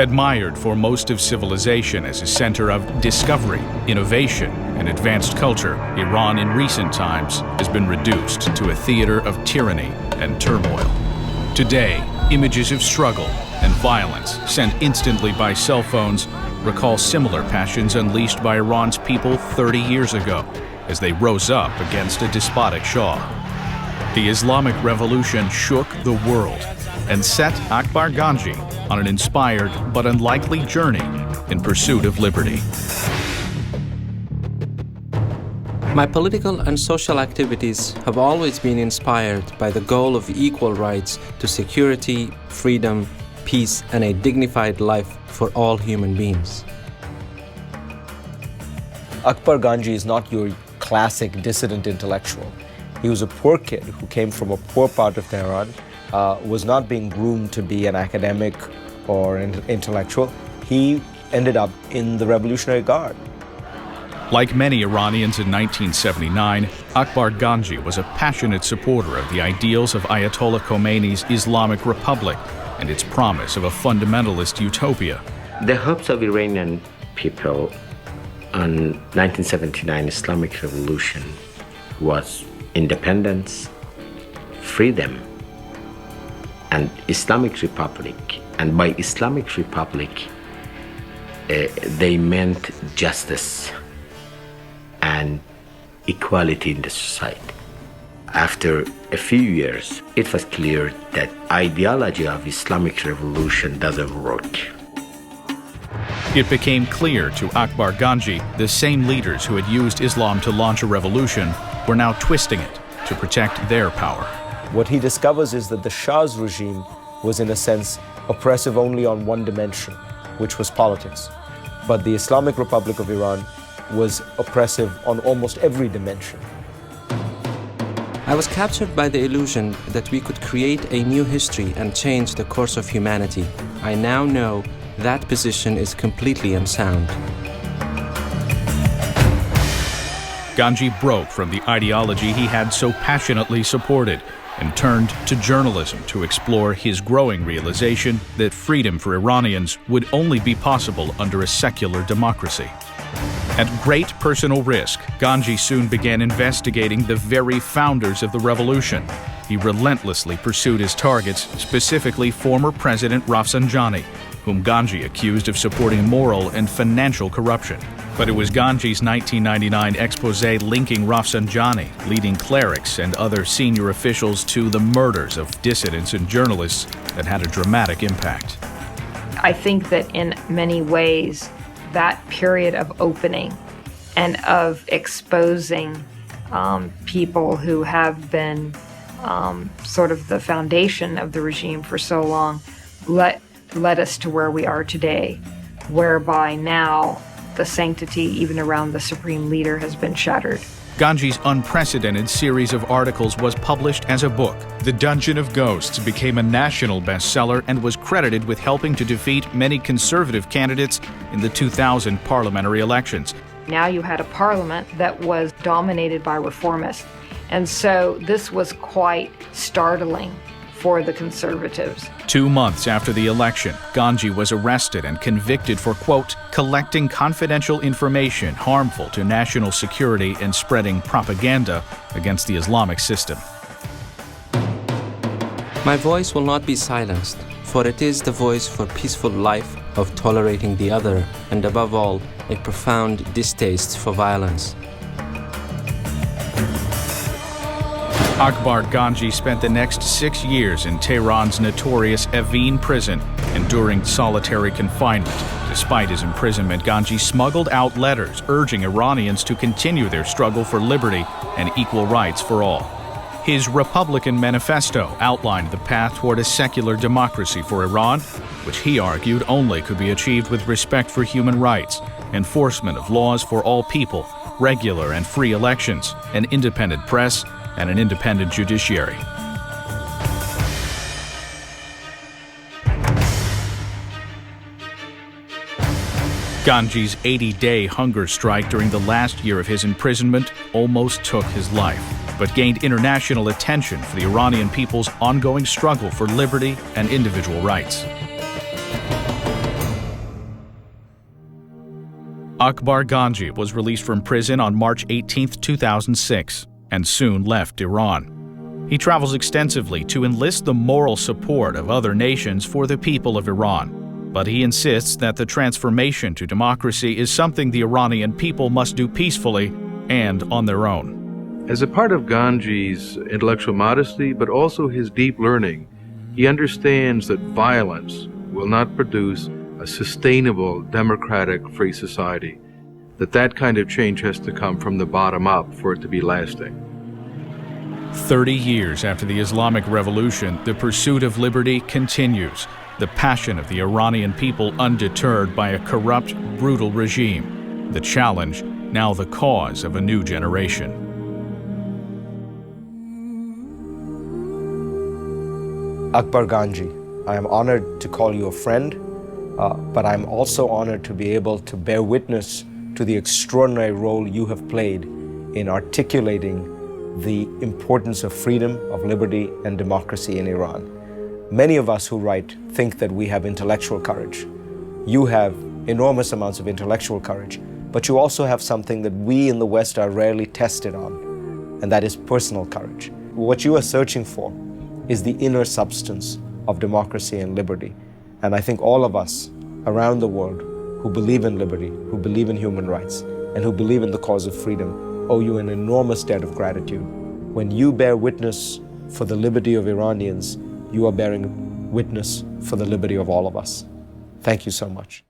Admired for most of civilization as a center of discovery, innovation, and advanced culture, Iran in recent times has been reduced to a theater of tyranny and turmoil. Today, images of struggle and violence sent instantly by cell phones recall similar passions unleashed by Iran's people 30 years ago as they rose up against a despotic Shah. The Islamic Revolution shook the world and set Akbar Ganji on an inspired but unlikely journey in pursuit of liberty. My political and social activities have always been inspired by the goal of equal rights to security, freedom, peace, and a dignified life for all human beings. Akbar Ganji is not your classic dissident intellectual. He was a poor kid who came from a poor part of Tehran, was not being groomed to be an academic or an intellectual. He ended up in the Revolutionary Guard. Like many Iranians in 1979, Akbar Ganji was a passionate supporter of the ideals of Ayatollah Khomeini's Islamic Republic and its promise of a fundamentalist utopia. The hopes of Iranian people on 1979 Islamic Revolution was independence, freedom, and Islamic Republic. And by Islamic Republic, they meant justice and equality in the society. After a few years, it was clear that ideology of Islamic Revolution doesn't work. It became clear to Akbar Ganji the same leaders who had used Islam to launch a revolution were now twisting it to protect their power. What he discovers is that the Shah's regime was, in a sense, oppressive only on one dimension, which was politics. But the Islamic Republic of Iran was oppressive on almost every dimension. I was captured by the illusion that we could create a new history and change the course of humanity. I now know that position is completely unsound. Ganji broke from the ideology he had so passionately supported and turned to journalism to explore his growing realization that freedom for Iranians would only be possible under a secular democracy. At great personal risk, Ganji soon began investigating the very founders of the revolution. He relentlessly pursued his targets, specifically former President Rafsanjani, whom Ganji accused of supporting moral and financial corruption. But it was Ganji's 1999 expose linking Rafsanjani, leading clerics, and other senior officials to the murders of dissidents and journalists that had a dramatic impact. I think that in many ways, that period of opening and of exposing people who have been sort of the foundation of the regime for so long led us to where we are today, whereby now the sanctity even around the supreme leader has been shattered. Ganji's unprecedented series of articles was published as a book. The Dungeon of Ghosts became a national bestseller and was credited with helping to defeat many conservative candidates in the 2000 parliamentary elections. Now you had a parliament that was dominated by reformists, and so this was quite startling for the conservatives. 2 months after the election, Ganji was arrested and convicted for, quote, collecting confidential information harmful to national security and spreading propaganda against the Islamic system. My voice will not be silenced, for it is the voice for peaceful life, of tolerating the other, and above all, a profound distaste for violence. Akbar Ganji spent the next 6 years in Tehran's notorious Evin prison, enduring solitary confinement. Despite his imprisonment, Ganji smuggled out letters urging Iranians to continue their struggle for liberty and equal rights for all. His Republican Manifesto outlined the path toward a secular democracy for Iran, which he argued only could be achieved with respect for human rights, enforcement of laws for all people, regular and free elections, an independent press, and an independent judiciary. Ganji's 80-day hunger strike during the last year of his imprisonment almost took his life, but gained international attention for the Iranian people's ongoing struggle for liberty and individual rights. Akbar Ganji was released from prison on March 18, 2006, and soon left Iran. He travels extensively to enlist the moral support of other nations for the people of Iran, but he insists that the transformation to democracy is something the Iranian people must do peacefully and on their own. As a part of Ganji's intellectual modesty, but also his deep learning, he understands that violence will not produce a sustainable, democratic, free society, that kind of change has to come from the bottom up for it to be lasting. 30 years after the Islamic Revolution, the pursuit of liberty continues, the passion of the Iranian people undeterred by a corrupt, brutal regime, the challenge now the cause of a new generation. Akbar Ganji, I am honored to call you a friend, but I'm also honored to be able to bear witness to the extraordinary role you have played in articulating the importance of freedom, of liberty, and democracy in Iran. Many of us who write think that we have intellectual courage. You have enormous amounts of intellectual courage, but you also have something that we in the West are rarely tested on, and that is personal courage. What you are searching for is the inner substance of democracy and liberty. And I think all of us around the world who believe in liberty, who believe in human rights, and who believe in the cause of freedom owe you an enormous debt of gratitude. When you bear witness for the liberty of Iranians, you are bearing witness for the liberty of all of us. Thank you so much.